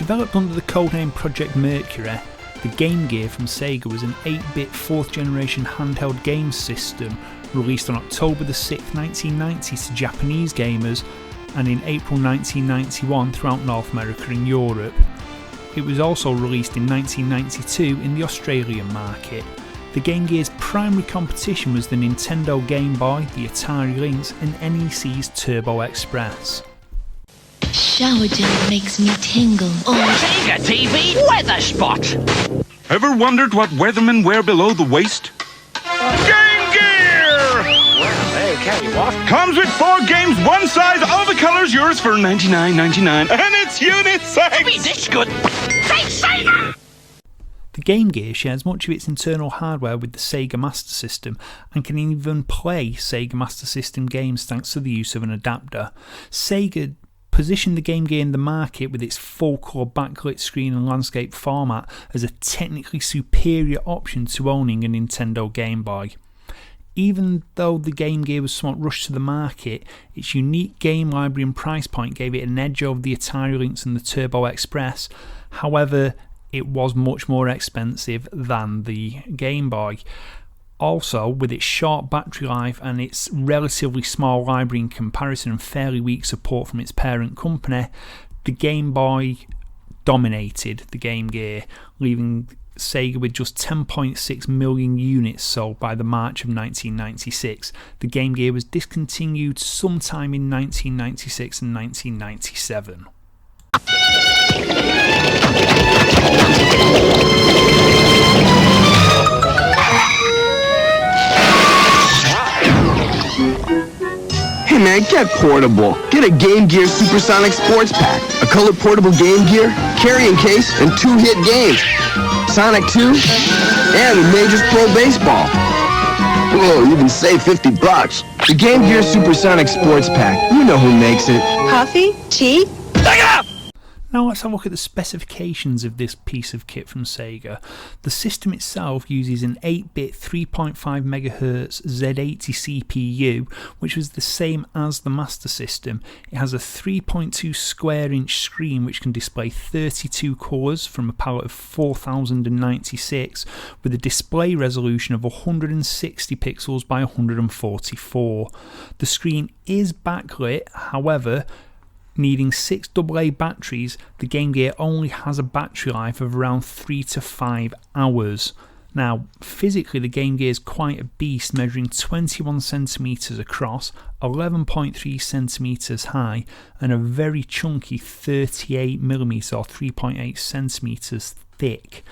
Developed under the codename Project Mercury, the Game Gear from Sega was an 8-bit 4th generation handheld game system released on October the 6th, 1990 to Japanese gamers and in April 1991 throughout North America and Europe. It was also released in 1992 in the Australian market. The Game Gear's primary competition was the Nintendo Game Boy, the Atari Lynx and NEC's Turbo Express. Shower gel makes me tingle. Sega TV weather spot. Ever wondered what weathermen wear below the waist? Game Gear! Well, okay, what? Comes with 4 games, one size, all the colors, yours for $99.99, and it's unisex! Be this good. Say Sega! The Game Gear shares much of its internal hardware with the Sega Master System and can even play Sega Master System games thanks to the use of an adapter. Sega positioned the Game Gear in the market with its full-colour backlit screen and landscape format as a technically superior option to owning a Nintendo Game Boy. Even though the Game Gear was somewhat rushed to the market, its unique game library and price point gave it an edge over the Atari Lynx and the Turbo Express. However, it was much more expensive than the Game Boy. Also, with its short battery life and its relatively small library in comparison and fairly weak support from its parent company, the Game Boy dominated the Game Gear, leaving Sega with just 10.6 million units sold by the March of 1996. The Game Gear was discontinued sometime in 1996 and 1997. Hey man, get portable. Get a Game Gear Supersonic Sports Pack. A color portable Game Gear, carrying case, and 2 hit games. Sonic 2, and the Majors Pro Baseball. Whoa, you can save $50. The Game Gear Supersonic Sports Pack. You know who makes it. Coffee? Tea? Take it up! Now let's have a look at the specifications of this piece of kit from Sega. The system itself uses an 8-bit 3.5 MHz Z80 CPU, which was the same as the Master System. It has a 3.2 square inch screen which can display 32 colours from a palette of 4096 with a display resolution of 160 pixels by 144. The screen is backlit, however, needing 6 AA batteries, the Game Gear only has a battery life of around 3 to 5 hours. Now, physically the Game Gear is quite a beast, measuring 21cm across, 11.3cm high, and a very chunky 38mm or 3.8cm thick.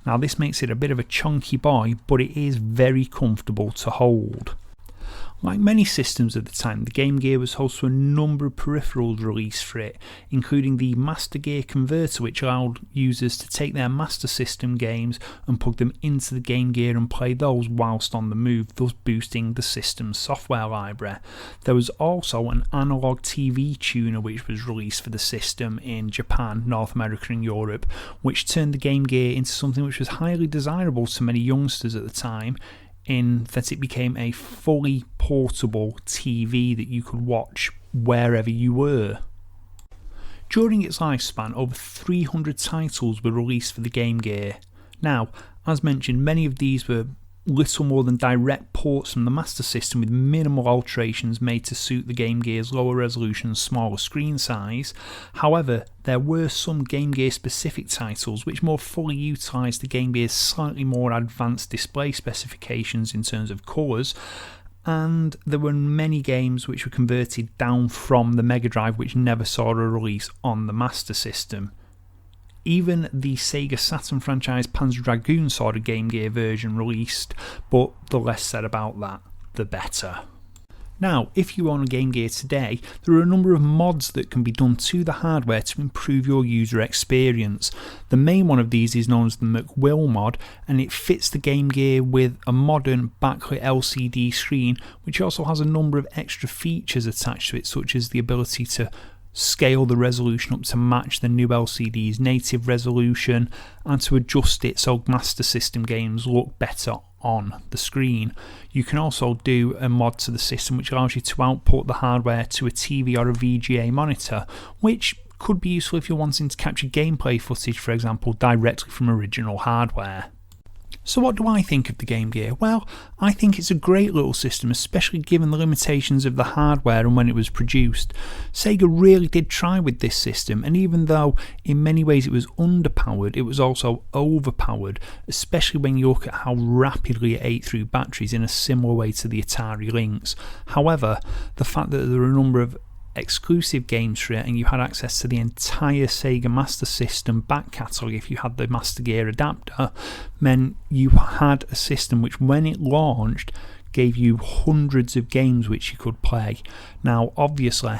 Now this makes it a bit of a chunky boy, but it is very comfortable to hold. Like many systems at the time, the Game Gear was host to a number of peripherals released for it, including the Master Gear Converter, which allowed users to take their Master System games and plug them into the Game Gear and play those whilst on the move, thus boosting the system's software library. There was also an analog TV tuner which was released for the system in Japan, North America and Europe, which turned the Game Gear into something which was highly desirable to many youngsters at the time, in that it became a fully portable TV that you could watch wherever you were. During its lifespan, over 300 titles were released for the Game Gear. Now, as mentioned, many of these were little more than direct ports from the Master System with minimal alterations made to suit the Game Gear's lower resolution and smaller screen size. However, there were some Game Gear specific titles which more fully utilised the Game Gear's slightly more advanced display specifications in terms of colours, and there were many games which were converted down from the Mega Drive which never saw a release on the Master System. Even the Sega Saturn franchise Panzer Dragoon saw a Game Gear version released, but the less said about that, the better. Now, if you own a Game Gear today, there are a number of mods that can be done to the hardware to improve your user experience. The main one of these is known as the McWill mod, and it fits the Game Gear with a modern backlit LCD screen, which also has a number of extra features attached to it, such as the ability to scale the resolution up to match the new LCD's native resolution and to adjust it so Master System games look better on the screen. You can also do a mod to the system which allows you to output the hardware to a TV or a VGA monitor, which Could be useful if you're wanting to capture gameplay footage, for example, directly from original hardware. So what do I think of the Game Gear? Well, I think it's a great little system, especially given the limitations of the hardware and when it was produced. Sega really did try with this system, and even though in many ways it was underpowered, it was also overpowered, especially when you look at how rapidly it ate through batteries in a similar way to the Atari Lynx. However, the fact that there were a number of exclusive games for it and you had access to the entire Sega Master System back catalogue if you had the Master Gear adapter meant you had a system which, when it launched, gave you hundreds of games which you could play. Now obviously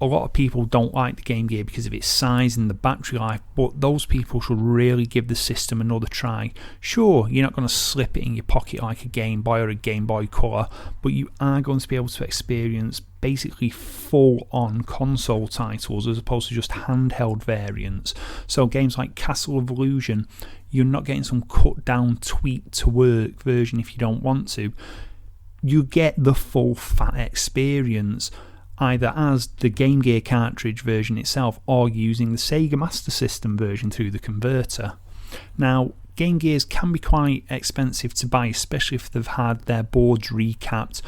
a lot of people don't like the Game Gear because of its size and the battery life, but those people should really give the system another try. Sure, you're not going to slip it in your pocket like a Game Boy or a Game Boy Color, but you are going to be able to experience basically full-on console titles as opposed to just handheld variants. So games like Castle of Illusion, you're not getting some cut-down tweak-to-work version if you don't want to. You get the full fat experience, either as the Game Gear cartridge version itself or using the Sega Master System version through the converter. Now, Game Gears can be quite expensive to buy, especially if they've had their boards recapped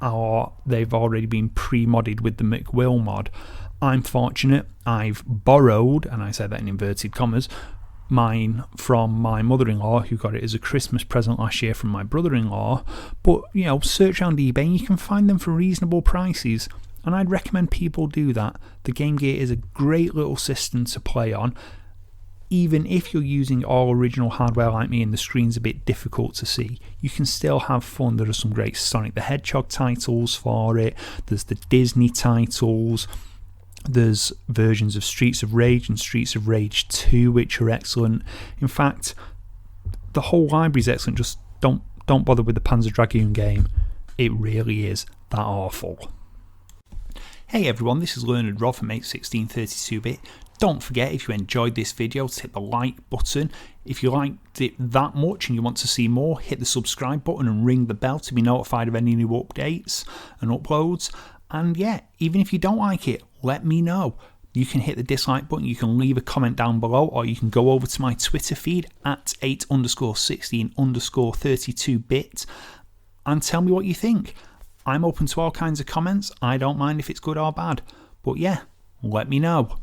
or they've already been pre-modded with the McWill mod. I'm fortunate, I've borrowed, and I say that in inverted commas, mine from my mother-in-law, who got it as a Christmas present last year from my brother-in-law. But search around eBay and you can find them for reasonable prices, and I'd recommend people do that. The Game Gear is a great little system to play on, even if you're using all original hardware like me and the screen's a bit difficult to see. You can still have fun. There are some great Sonic the Hedgehog titles for it, there's the Disney titles, there's versions of Streets of Rage and Streets of Rage 2 which are excellent. In fact, the whole library's excellent. Just don't bother with the Panzer Dragoon game. It really is that awful. Hey everyone, this is Learned Rod from 81632bit. Don't forget, if you enjoyed this video, to hit the like button. If you liked it that much and you want to see more, hit the subscribe button and ring the bell to be notified of any new updates and uploads. And yeah, even if you don't like it, let me know. You can hit the dislike button, you can leave a comment down below, or you can go over to my Twitter feed at 8_16_32bit and tell me what you think. I'm open to all kinds of comments. I don't mind if it's good or bad. But yeah, let me know.